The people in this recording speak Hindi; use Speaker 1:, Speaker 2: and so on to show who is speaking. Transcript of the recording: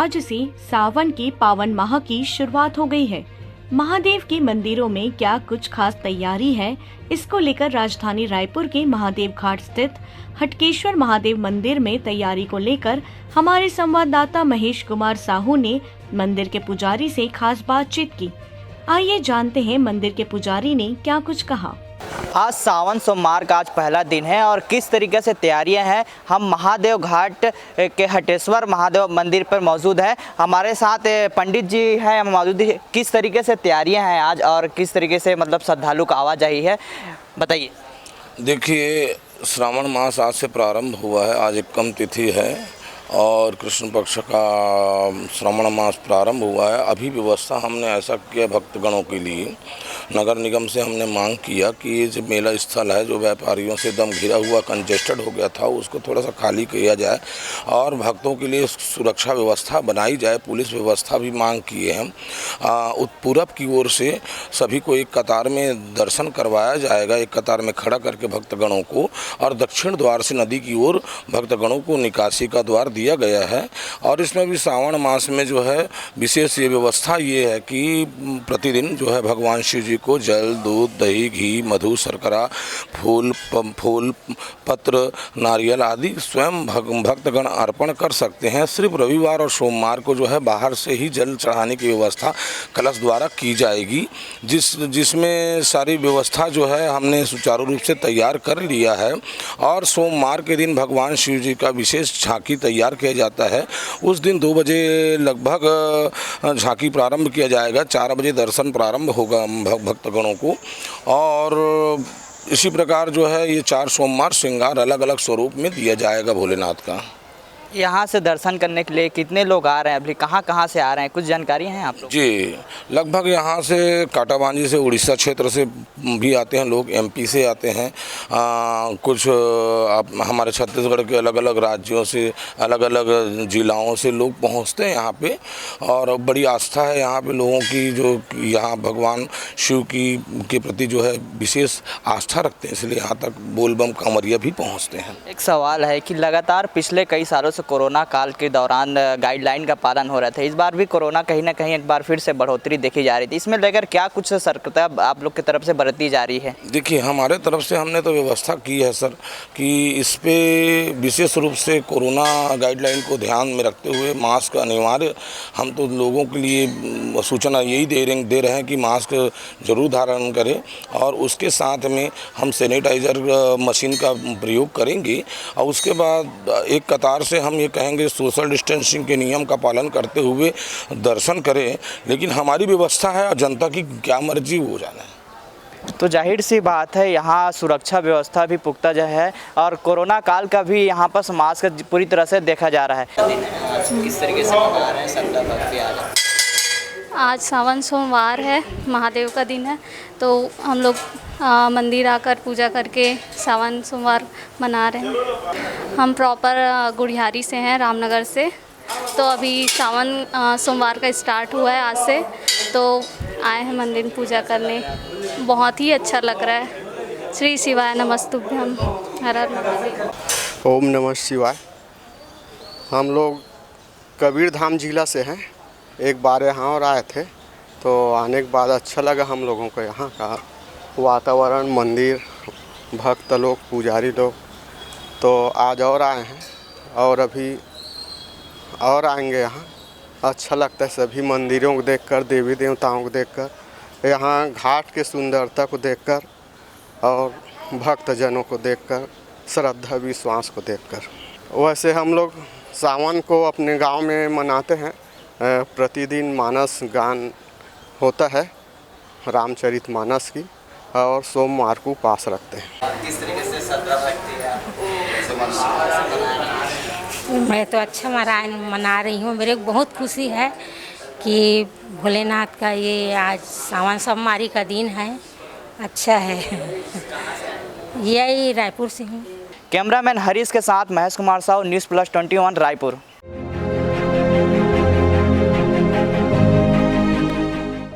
Speaker 1: आज से सावन के पावन माह की शुरुआत हो गई है। महादेव के मंदिरों में क्या कुछ खास तैयारी है, इसको लेकर राजधानी रायपुर के महादेव घाट स्थित हटकेश्वर महादेव मंदिर में तैयारी को लेकर हमारे संवाददाता महेश कुमार साहू ने मंदिर के पुजारी से खास बातचीत की। आइए जानते हैं मंदिर के पुजारी ने क्या कुछ कहा।
Speaker 2: आज सावन सोमवार का आज पहला दिन है और किस तरीके से तैयारियां हैं, हम महादेव घाट के हटेश्वर महादेव मंदिर पर मौजूद हैं। हमारे साथ पंडित जी हैं मौजूद है। किस तरीके से तैयारियां हैं आज और किस तरीके से मतलब श्रद्धालु का आवाजाही है, बताइए।
Speaker 3: देखिए, श्रावण मास आज से प्रारंभ हुआ है। आज एकम तिथि है और कृष्ण पक्ष का श्रावण मास प्रारंभ हुआ है। अभी व्यवस्था हमने ऐसा किया भक्तगणों के लिए, नगर निगम से हमने मांग किया कि ये जो मेला स्थल है जो व्यापारियों से एकदम घिरा हुआ कंजेस्टेड हो गया था, उसको थोड़ा सा खाली किया जाए और भक्तों के लिए सुरक्षा व्यवस्था बनाई जाए। पुलिस व्यवस्था भी मांग किए हैं। पूरब की ओर से सभी को एक कतार में दर्शन करवाया जाएगा, एक कतार में खड़ा करके भक्तगणों को, और दक्षिण द्वार से नदी की ओर भक्तगणों को निकासी का द्वार दिया गया है। और इसमें भी श्रावण मास में जो है विशेष ये व्यवस्था ये है कि प्रतिदिन जो है भगवान शिव जी को जल, दूध, दही, घी, मधु, शर्करा, फूल पत्र, नारियल आदि स्वयं भक्तगण अर्पण कर सकते हैं। सिर्फ रविवार और सोमवार को जो है बाहर से ही जल चढ़ाने की व्यवस्था कलश द्वारा की जाएगी, जिसमें सारी व्यवस्था जो है हमने सुचारू रूप से तैयार कर लिया है। और सोमवार के दिन भगवान शिव जी का विशेष झांकी तैयार किया जाता है। उस दिन 2 बजे लगभग झांकी प्रारंभ किया जाएगा, 4 बजे दर्शन प्रारंभ होगा भक्तगणों को। और इसी प्रकार जो है ये 4 सोमवार श्रृंगार अलग अलग स्वरूप में दिया जाएगा भोलेनाथ का।
Speaker 2: यहाँ से दर्शन करने के लिए कितने लोग आ रहे हैं, अभी कहाँ से आ रहे हैं, कुछ जानकारी है आप लोग? जी,
Speaker 3: लगभग यहाँ से काटाबांजी से, उड़ीसा क्षेत्र से भी आते हैं लोग, एमपी से आते हैं, कुछ हमारे छत्तीसगढ़ के अलग अलग राज्यों से, अलग अलग जिलाओं से लोग पहुँचते हैं यहाँ पे। और बड़ी आस्था है यहाँ पे लोगों की, जो यहाँ भगवान शिव के प्रति जो है विशेष आस्था रखते हैं, इसलिए यहाँ तक बोलबम कांवरिया भी पहुँचते हैं।
Speaker 2: एक सवाल है कि लगातार पिछले कई सालों से कोरोना काल के दौरान गाइडलाइन का पालन हो रहा था, इस बार भी कोरोना कहीं ना कहीं एक बार फिर से बढ़ोतरी देखी जा रही थी, इसमें लेकर क्या कुछ सतर्कता आप लोग की तरफ से बरती जा रही है?
Speaker 3: देखिए, हमारे तरफ से हमने तो व्यवस्था की है सर कि इस पे विशेष रूप से कोरोना गाइडलाइन को ध्यान में रखते हुए मास्क अनिवार्य, हम तो लोगों के लिए सूचना यही दे रहे हैं कि मास्क जरूर धारण करें। और उसके साथ में हम सैनिटाइज़र मशीन का प्रयोग करेंगे। और उसके बाद एक कतार से हम ये कहेंगे सोशल डिस्टेंसिंग के नियम का पालन करते हुए दर्शन करें, लेकिन हमारी व्यवस्था है और जनता की क्या मर्जी हो जाना है।
Speaker 2: तो जाहिर सी बात है यहाँ सुरक्षा व्यवस्था भी पुख्ता जो है और कोरोना काल का भी यहाँ पर मास्क पूरी तरह से देखा जा रहा है। किस तरीके से मना रहे हैं श्रद्धा भक्ति?
Speaker 4: आज सावन सोमवार है, महादेव का दिन है, तो हम लोग मंदिर आकर पूजा करके सावन सोमवार मना रहे हैं। हम प्रॉपर गुड़ियारी से हैं, रामनगर से। तो अभी सावन सोमवार का स्टार्ट हुआ है आज से, तो आए हैं मंदिर पूजा करने। बहुत ही अच्छा लग रहा है। श्री शिवाय नमस्तुभ्यम, हर हर महादेव।
Speaker 5: ओम नमः शिवाय। हम लोग कबीर धाम जिला से हैं। एक बार यहाँ और आए थे, तो आने के बाद अच्छा लगा हम लोगों को। यहाँ का वातावरण, मंदिर, भक्त लोग, पुजारी लोग, तो आज और आए हैं और अभी और आएंगे यहाँ। अच्छा लगता है सभी मंदिरों को देखकर, देवी देवताओं को देखकर, यहाँ घाट के सुंदरता को देखकर और भक्तजनों को देखकर, श्रद्धा विश्वास को देखकर। वैसे हम लोग सावन को अपने गांव में मनाते हैं। प्रतिदिन मानस गान होता है रामचरित मानस की, और सोमवार को उपास रखते हैं।
Speaker 2: किस तरीके से श्रद्धा भक्ति है?
Speaker 6: मैं तो अच्छा मना रही हूँ। मेरे को बहुत खुशी है कि भोलेनाथ का ये आज सावन सोमवारी का दिन है। अच्छा है। यही रायपुर से हूँ।
Speaker 2: कैमरामैन हरीश के साथ महेश कुमार साहू, न्यूज़ प्लस 21 रायपुर।